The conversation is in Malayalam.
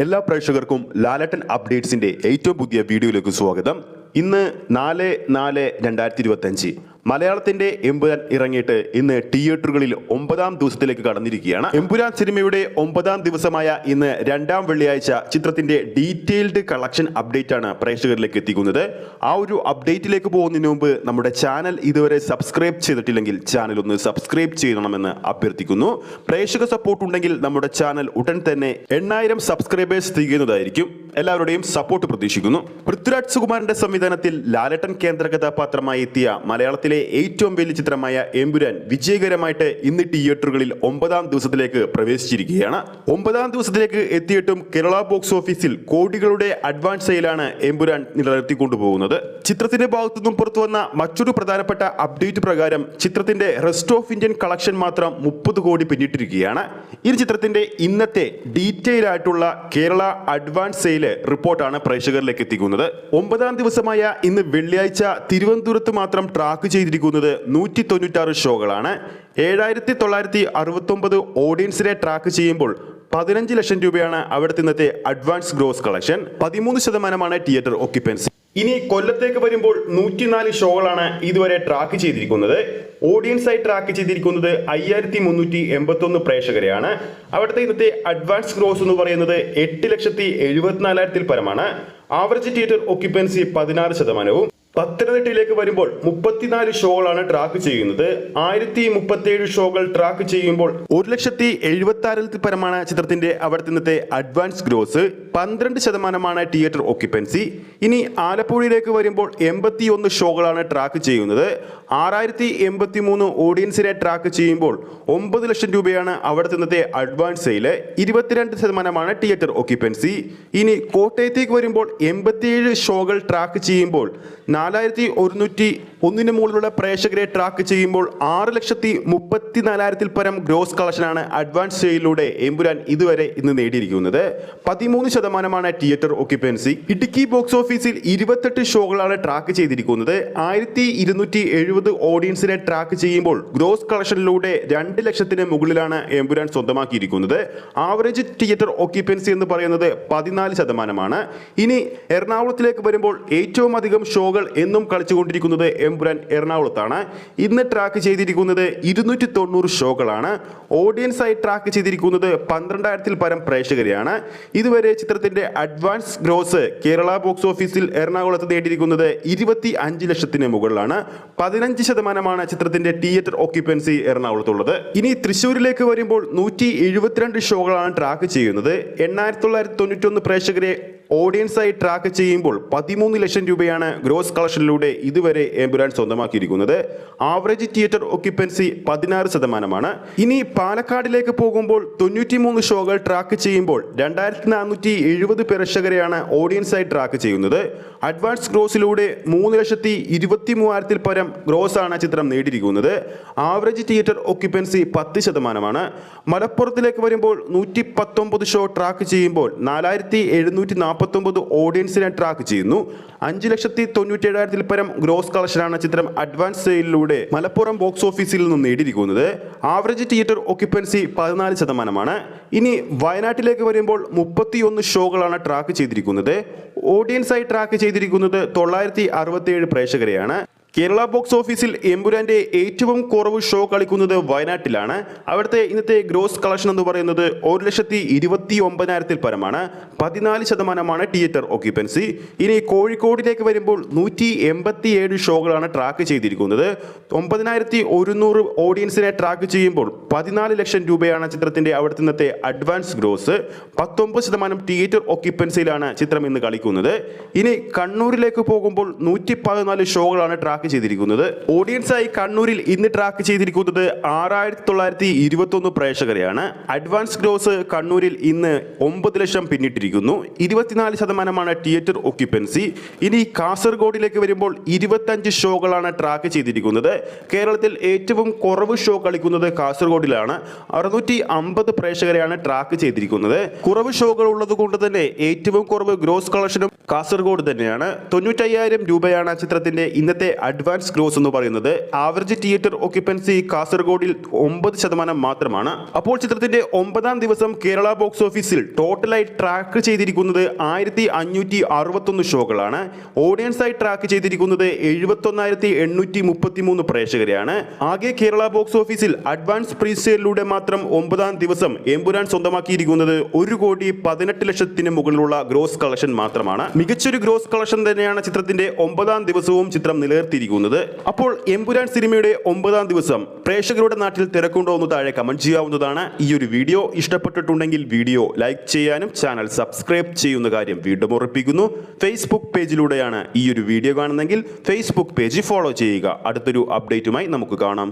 എല്ലാ പ്രേക്ഷകർക്കും ലാലേട്ടൻ അപ്ഡേറ്റ്സിന്റെ ഏറ്റവും പുതിയ വീഡിയോയിലേക്ക് സ്വാഗതം. ഇന്ന് 4/4/2025 മലയാളത്തിന്റെ എമ്പുരാൻ ഇറങ്ങിയിട്ട് ഇന്ന് തിയേറ്ററുകളിൽ 9ാം ദിവസത്തിലേക്ക് കടന്നിരിക്കുകയാണ്. എമ്പുരാൻ സിനിമയുടെ 9ാം ദിവസമായ ഇന്ന് 2ാം വെള്ളിയാഴ്ച ചിത്രത്തിന്റെ ഡീറ്റെയിൽഡ് കളക്ഷൻ അപ്ഡേറ്റ് ആണ് പ്രേക്ഷകരിലേക്ക് എത്തിക്കുന്നത്. ആ ഒരു അപ്ഡേറ്റിലേക്ക് പോകുന്നതിന് മുമ്പ് നമ്മുടെ ചാനൽ ഇതുവരെ സബ്സ്ക്രൈബ് ചെയ്തിട്ടില്ലെങ്കിൽ ചാനൽ ഒന്ന് സബ്സ്ക്രൈബ് ചെയ്യണമെന്ന് അഭ്യർത്ഥിക്കുന്നു. പ്രേക്ഷക സപ്പോർട്ട് ഉണ്ടെങ്കിൽ നമ്മുടെ ചാനൽ ഉടൻ തന്നെ 8000 സബ്സ്ക്രൈബേഴ്സ് തികയുന്നതായിരിക്കും. എല്ലാവരുടെയും സപ്പോർട്ട് പ്രതീക്ഷിക്കുന്നു. പൃഥ്വിരാജ് സുകുമാരന്റെ സംവിധാനത്തിൽ ലാലേട്ടൻ കേന്ദ്ര കഥാപാത്രമായി എത്തിയ മലയാളത്തിലെ ഏറ്റവും വലിയ ചിത്രമായ എമ്പുരാൻ വിജയകരമായിട്ട് ഇന്ന് തിയേറ്ററുകളിൽ 9ാം ദിവസത്തിലേക്ക് പ്രവേശിച്ചിരിക്കുകയാണ്. 9ാം ദിവസത്തിലേക്ക് എത്തിയിട്ടും കേരള ബോക്സ് ഓഫീസിൽ കോടികളുടെ അഡ്വാൻസ് സെയിലാണ് എമ്പുരാൻ നിലനിർത്തിക്കൊണ്ടുപോകുന്നത്. ചിത്രത്തിന്റെ ഭാഗത്തു നിന്നും പുറത്തു വന്ന മറ്റൊരു പ്രധാനപ്പെട്ട അപ്ഡേറ്റ് പ്രകാരം ചിത്രത്തിന്റെ റെസ്റ്റ് ഓഫ് ഇന്ത്യൻ കളക്ഷൻ മാത്രം 30 കോടി പിന്നിട്ടിരിക്കുകയാണ്. ഈ ചിത്രത്തിന്റെ ഇന്നത്തെ ഡീറ്റെയിൽ ആയിട്ടുള്ള കേരള അഡ്വാൻസ് സെയിൽ റിപ്പോർട്ടാണ് പ്രേക്ഷകരിലേക്ക് എത്തിക്കുന്നത്. 9ാം ദിവസമായ ഇന്ന് വെള്ളിയാഴ്ച തിരുവനന്തപുരത്ത് മാത്രം ട്രാക്ക് ചെയ്തിരിക്കുന്നത് 196 ഷോകളാണ്. 7969 ഓഡിയൻസിനെ ട്രാക്ക് ചെയ്യുമ്പോൾ 15 ലക്ഷം രൂപയാണ് അവിടുത്തെ ഇന്നത്തെ advance gross collection. 13% theatre occupancy. ഇനി കൊല്ലത്തേക്ക് വരുമ്പോൾ 104 ഷോകളാണ് ഇതുവരെ ട്രാക്ക് ചെയ്തിരിക്കുന്നത്. ഓഡിയൻസായി ട്രാക്ക് ചെയ്തിരിക്കുന്നത് 5381 പ്രേക്ഷകരെയാണ്. അവിടുത്തെ ഇന്നത്തെ അഡ്വാൻസ് ഗ്രോസ് എന്ന് പറയുന്നത് 8,74,000 പരമാണ്. Average theatre occupancy 16%. പത്തനംതിട്ടയിലേക്ക് വരുമ്പോൾ 34 ഷോകളാണ് ട്രാക്ക് ചെയ്യുന്നത്. 1037 ഷോകൾ ട്രാക്ക് ചെയ്യുമ്പോൾ 1,76,000 പരമാണ് ചിത്രത്തിന്റെ അവിടുത്തെ ഇന്നത്തെ അഡ്വാൻസ് ഗ്രോസ്. 12% theatre occupancy. ഇനി ആലപ്പുഴയിലേക്ക് വരുമ്പോൾ 81 ഷോകളാണ് ട്രാക്ക് ചെയ്യുന്നത്. 6083 ഓഡിയൻസിനെ ട്രാക്ക് ചെയ്യുമ്പോൾ 9 ലക്ഷം രൂപയാണ് അവിടുത്തെ ഇന്നത്തെ അഡ്വാൻസ് സെയിൽ. 22% theatre occupancy. ഇനി കോട്ടയത്തേക്ക് വരുമ്പോൾ 87 ഷോകൾ ട്രാക്ക് ചെയ്യുമ്പോൾ 4101 മുകളിലുള്ള പ്രേക്ഷകരെ ട്രാക്ക് ചെയ്യുമ്പോൾ 6,34,000 പരം ഗ്രോസ് കളക്ഷനാണ് അഡ്വാൻസ് സെയിലൂടെ എമ്പുരാൻ ഇതുവരെ ഇന്ന് നേടിയിരിക്കുന്നത്. 13% തിയേറ്റർ ഓക്യുപ്പൻസി. ഇടുക്കി ബോക്സ് ഓഫീസിൽ 28 ഷോകളാണ് ട്രാക്ക് ചെയ്തിരിക്കുന്നത്. 1270 ഓഡിയൻസിനെ ട്രാക്ക് ചെയ്യുമ്പോൾ ഗ്രോസ് കളക്ഷനിലൂടെ 2 ലക്ഷത്തിന് മുകളിലാണ് എമ്പുരാൻ സ്വന്തമാക്കിയിരിക്കുന്നത്. ആവറേജ് തിയേറ്റർ ഓക്യുപ്പൻസി എന്ന് പറയുന്നത് 14%. ഇനി എറണാകുളത്തിലേക്ക് വരുമ്പോൾ ഏറ്റവും അധികം ഷോകൾ എന്നും കളിച്ചുകൊണ്ടിരിക്കുന്നത് എമ്പുരാൻ എറണാകുളത്താണ്. ഇന്ന് ട്രാക്ക് ചെയ്തിരിക്കുന്നത് 290 ഷോകളാണ്. ഓഡിയൻസ് ആയി ട്രാക്ക് ചെയ്തിരിക്കുന്നത് 12,000 പരം പ്രേക്ഷകരെയാണ്. ഇതുവരെ ചിത്രത്തിന്റെ അഡ്വാൻസ് ഗ്രോസ് കേരള ബോക്സ് ഓഫീസിൽ എറണാകുളത്ത് നേടിയിരിക്കുന്നത് 25 ലക്ഷത്തിന് മുകളിലാണ്. 15% ചിത്രത്തിന്റെ തിയേറ്റർ ഓക്യുപ്പൻസി എറണാകുളത്തുള്ളത്. ഇനി തൃശ്ശൂരിലേക്ക് വരുമ്പോൾ 172 ഷോകളാണ് ട്രാക്ക് ചെയ്യുന്നത്. 8,991 പ്രേക്ഷകരെ ഓഡിയൻസ് ആയി ട്രാക്ക് ചെയ്യുമ്പോൾ 13 ലക്ഷം രൂപയാണ് ഗ്രോസ് കളക്ഷനിലൂടെ ഇതുവരെ എമ്പുരാൻ സ്വന്തമാക്കിയിരിക്കുന്നത്. Average theatre occupancy 16%. ഇനി പാലക്കാടിലേക്ക് പോകുമ്പോൾ 93 ഷോകൾ ട്രാക്ക് ചെയ്യുമ്പോൾ 2470 പ്രേക്ഷകരെയാണ് ഓഡിയൻസ് ആയി ട്രാക്ക് ചെയ്യുന്നത്. അഡ്വാൻസ് ഗ്രോസിലൂടെ 3,23,000 പരം ഗ്രോസ് ആണ് ചിത്രം നേടിയിരിക്കുന്നത്. Average theatre occupancy 10%. മലപ്പുറത്തിലേക്ക് വരുമ്പോൾ 119 ഷോ ട്രാക്ക് ചെയ്യുമ്പോൾ 4,749 ഓഡിയൻസിനെ ട്രാക്ക് ചെയ്യുന്നു. 5,97,000 പരം ഗ്രോസ് കളക്ഷനാണ് ചിത്രം അഡ്വാൻസ് സെയിലിലൂടെ മലപ്പുറം ബോക്സ് ഓഫീസിൽ നിന്നും നേടിയിരിക്കുന്നത്. Average theatre occupancy 14%. ഇനി വയനാട്ടിലേക്ക് വരുമ്പോൾ 31 ഷോകളാണ് ട്രാക്ക് ചെയ്തിരിക്കുന്നത്. ഓഡിയൻസ് ആയി ട്രാക്ക് ചെയ്തിരിക്കുന്നത് 967 പ്രേക്ഷകരെയാണ്. കേരള ബോക്സ് ഓഫീസിൽ എമ്പുരാന്റെ ഏറ്റവും കുറവ് ഷോ കളിക്കുന്നത് വയനാട്ടിലാണ്. അവിടുത്തെ ഇന്നത്തെ ഗ്രോസ് കളക്ഷൻ എന്ന് പറയുന്നത് 1,29,000 പരമാണ്. 14% തിയേറ്റർ ഓക്യുപ്പൻസി. ഇനി കോഴിക്കോടിലേക്ക് വരുമ്പോൾ 187 ഷോകളാണ് ട്രാക്ക് ചെയ്തിരിക്കുന്നത്. 9,100 ഓഡിയൻസിനെ ട്രാക്ക് ചെയ്യുമ്പോൾ 14 ലക്ഷം രൂപയാണ് ചിത്രത്തിന്റെ അവിടുത്തെ ഇന്നത്തെ അഡ്വാൻസ് ഗ്രോസ്. 19% തിയേറ്റർ ഓക്യുപ്പൻസിയിലാണ് ചിത്രം ഇന്ന് കളിക്കുന്നത്. ഇനി കണ്ണൂരിലേക്ക് പോകുമ്പോൾ 114 ഷോകളാണ് ട്രാക്ക് ചെയ്തിരിക്കുന്നത്. ഓഡിയൻസ് ആയി കണ്ണൂരിൽ ഇന്ന് ട്രാക്ക് ചെയ്തിരിക്കുന്നത് 6,921 പ്രേക്ഷകരെയാണ്. അഡ്വാൻസ് ഗ്രോസ് കണ്ണൂരിൽ ഇന്ന് 9 ലക്ഷം പിന്നിട്ടിരിക്കുന്നു. 24% തിയേറ്റർ ഓക്യുപ്പൻസി. ഇനി കാസർഗോഡിലേക്ക് വരുമ്പോൾ 25 ഷോകളാണ് ട്രാക്ക് ചെയ്തിരിക്കുന്നത്. കേരളത്തിൽ ഏറ്റവും കുറവ് ഷോ കളിക്കുന്നത് കാസർഗോഡിലാണ്. 650 പ്രേക്ഷകരെയാണ് ട്രാക്ക് ചെയ്തിരിക്കുന്നത്. കുറവ് ഷോകൾ ഉള്ളത് കൊണ്ട് തന്നെ ഏറ്റവും കുറവ് ഗ്രോസ് കളക്ഷനും കാസർഗോഡ് തന്നെയാണ്. 95,000 രൂപയാണ് ചിത്രത്തിന്റെ ഇന്നത്തെ അഡ്വാൻസ് ഗ്രോസ് എന്ന് പറയുന്നത് ആവറേജ് തിയേറ്റർ ഓക്യുപ്പൻസി കാസർഗോഡിൽ 9% മാത്രമാണ്. അപ്പോൾ ചിത്രത്തിന്റെ 9ാം ദിവസം കേരള ബോക്സ് ഓഫീസിൽ ടോട്ടലായി ട്രാക്ക് ചെയ്തിരിക്കുന്നത് 1561 ഷോകളാണ്. ഓഡിയൻസായി ട്രാക്ക് ചെയ്തിരിക്കുന്നത് 71,833 പ്രേക്ഷകരെയാണ്. ആകെ കേരള ബോക്സ് ഓഫീസിൽ അഡ്വാൻസ് പ്രീസെയിലൂടെ മാത്രം 9ാം ദിവസം എമ്പുരാൻ സ്വന്തമാക്കിയിരിക്കുന്നത് 1,18,00,000 മുകളിലുള്ള ഗ്രോസ് കളക്ഷൻ മാത്രമാണ്. മികച്ചൊരു ഗ്രോസ് കളക്ഷൻ തന്നെയാണ് ചിത്രത്തിന്റെ 9ാം ദിവസവും ചിത്രം നിലനിർത്തിയിരിക്കുന്നത്. അപ്പോൾ എമ്പുരാൻ സിനിമയുടെ 9ാം ദിവസം പ്രേക്ഷകരുടെ നാട്ടിൽ തിരക്കുണ്ടോ എന്ന് താഴെ കമന്റ് ചെയ്യാവുന്നതാണ്. ഈ ഒരു വീഡിയോ ഇഷ്ടപ്പെട്ടിട്ടുണ്ടെങ്കിൽ വീഡിയോ ലൈക്ക് ചെയ്യാനും ചാനൽ സബ്സ്ക്രൈബ് ചെയ്യുന്ന കാര്യം വീണ്ടും ഉറപ്പിക്കുന്നു. ഫേസ്ബുക്ക് പേജിലൂടെയാണ് ഈ ഒരു വീഡിയോ കാണുന്നതെങ്കിൽ ഫേസ്ബുക്ക് പേജ് ഫോളോ ചെയ്യുക. അടുത്തൊരു അപ്ഡേറ്റുമായി നമുക്ക് കാണാം.